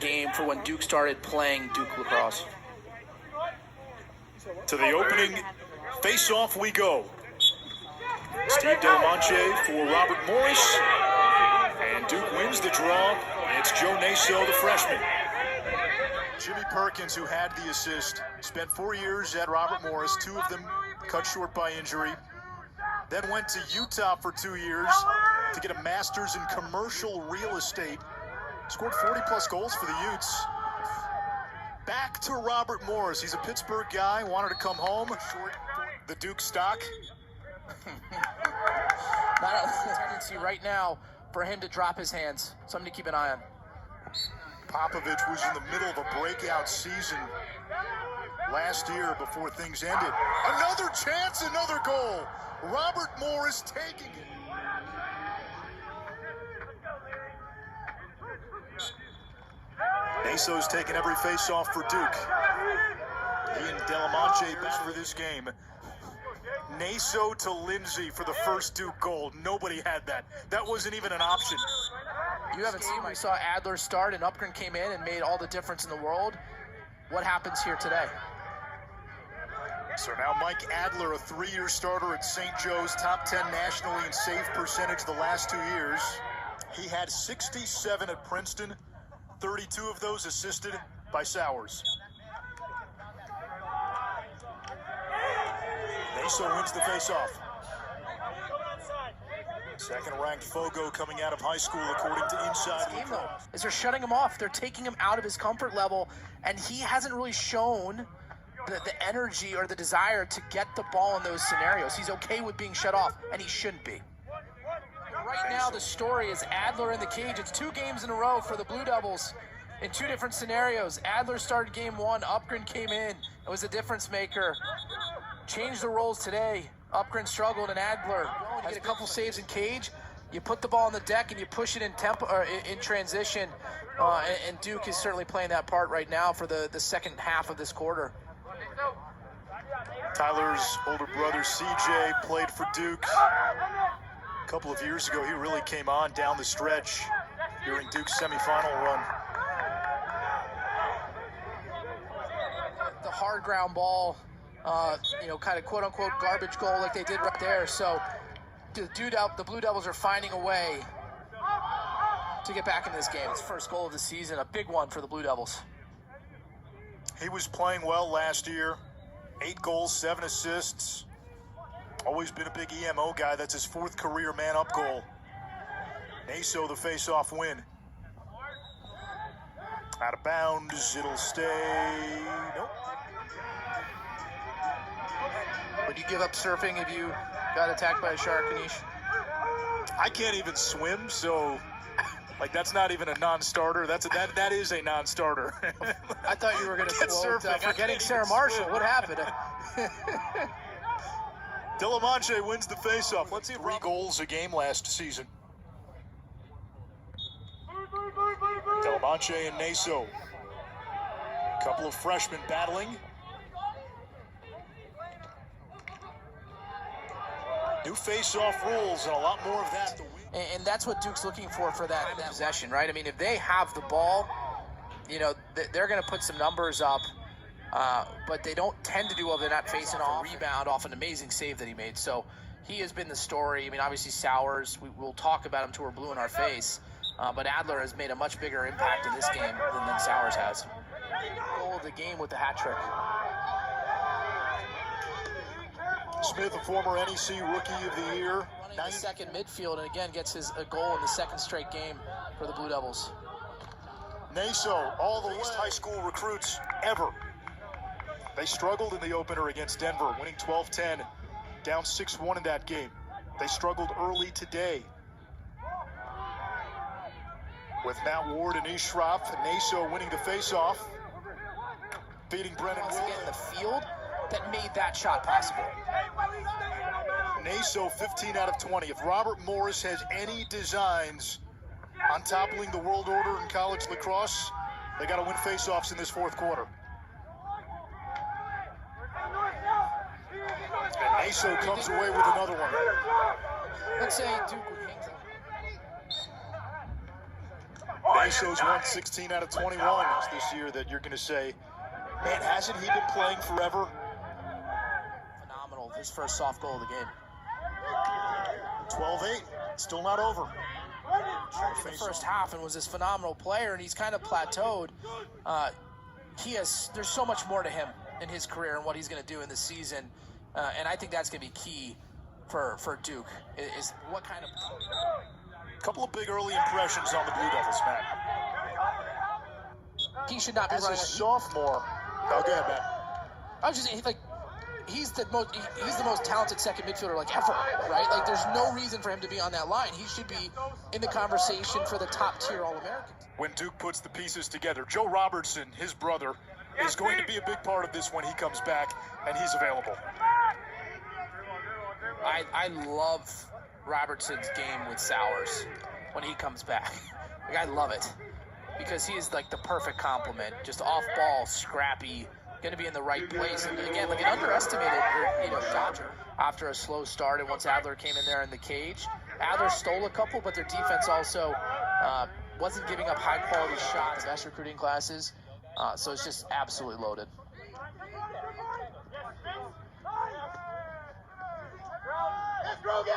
game for when Duke started playing Duke Lacrosse. To the opening face-off we go. Steve Delamanche for Robert Morris. And Duke wins the draw. It's Joe Naso, the freshman. Jimmy Perkins, who had the assist, spent 4 years at Robert Morris, 2 of them cut short by injury. Then went to Utah for 2 years to get a master's in commercial real estate. Scored 40-plus goals for the Utes. Back to Robert Morris. He's a Pittsburgh guy, wanted to come home. Short the Duke stock. Not a tendency right now for him to drop his hands. Something to keep an eye on. Popovich was in the middle of a breakout season last year before things ended. Another chance, another goal. Robert Morris taking it. Naso's taking every face-off for Duke. He and Delamanche back for this game. Naso to Lindsay for the first Duke goal. Nobody had that. That wasn't even an option. You haven't seen, we saw Adler start and Upgren came in and made all the difference in the world. What happens here today? So now Mike Adler, a 3-year starter at St. Joe's, top 10 nationally in save percentage the last 2 years. He had 67 at Princeton, 32 of those assisted by Sowers. Naso wins the faceoff. Second-ranked Fogo coming out of high school, according to Inside Lacrosse. Is they're shutting him off. They're taking him out of his comfort level, and he hasn't really shown the energy or the desire to get the ball in those scenarios. He's okay with being shut off, and he shouldn't be. Right now, the story is Adler in the cage. It's 2 games in a row for the Blue Devils in 2 different scenarios. Adler started game 1. Upgren came in. It was a difference maker. Changed the roles today. Upgren struggled, and Adler. You get a couple saves in cage. You put the ball on the deck and you push it in tempo or in transition. And Duke is certainly playing that part right now for the second half of this quarter. Tyler's older brother CJ played for Duke a couple of years ago. He really came on down the stretch during Duke's semifinal run. The hard ground ball, kind of quote-unquote garbage goal like they did right there. So the Blue Devils are finding a way to get back in this game. It's first goal of the season, a big one for the Blue Devils. He was playing well last year. 8 goals, 7 assists. Always been a big EMO guy. That's his 4th career man-up goal. Naso, the face-off win. Out of bounds, it'll stay. Nope. Would you give up surfing if you got attacked by a shark, Anish? I can't even swim, so that's not even a non-starter. That is a non-starter. I thought you were going to quote forgetting Sarah Marshall. What happened? Delamanche wins the faceoff. Let's see 3 goals a game last season. Delamanche and Naso. A couple of freshmen battling. New face-off rules and a lot more of that to win. And that's what Duke's looking for that possession, right? I mean, if they have the ball, they're going to put some numbers up, but they don't tend to do well. They're not facing off a rebound off an amazing save that he made. So he has been the story. I mean, obviously Sowers, we'll talk about him till we're blue in our face, but Adler has made a much bigger impact in this game than Sowers has. Goal of the game with the hat trick. Smith, a former NEC Rookie of the Year. Running the second midfield, and again gets a goal in the 2nd straight game for the Blue Devils. Naso, all the least high school recruits ever. They struggled in the opener against Denver, winning 12-10, down 6-1 in that game. They struggled early today. With Matt Ward and Ishraff, Naso winning the faceoff, beating Brennan Wood in the field that made that shot possible. Naso 15 out of 20. If Robert Morris has any designs on toppling the world order in college lacrosse, they got to win faceoffs in this 4th quarter. And Naso comes away with another one. Let's say Duke would hang Naso's won 16 out of 21 this year that you're going to say, man, hasn't he been playing forever? Phenomenal. His first soft goal of the game. 12-8. Still not over. The first half and was this phenomenal player, and he's kind of plateaued. There's so much more to him in his career and what he's going to do in the season, and I think that's going to be key for Duke. Is what kind of couple of big early impressions on the Blue Devils, Matt. He should not be as running a sophomore. Oh, go ahead, Matt. I was just saying, he's the most talented second midfielder ever, right? Like there's no reason for him to be on that line. He should be in the conversation for the top tier All-Americans. When Duke puts the pieces together, Joe Robertson, his brother, is going to be a big part of this when he comes back, and he's available. I love Robertson's game with Sowers when he comes back. I love it because he is like the perfect complement. Just off ball, scrappy, going to be in the right place. And again, like an underestimated, Dodger after a slow start. And once Adler came in there in the cage, Adler stole a couple, but their defense also wasn't giving up high quality shots. Best recruiting classes, so it's just absolutely loaded. Let's go again.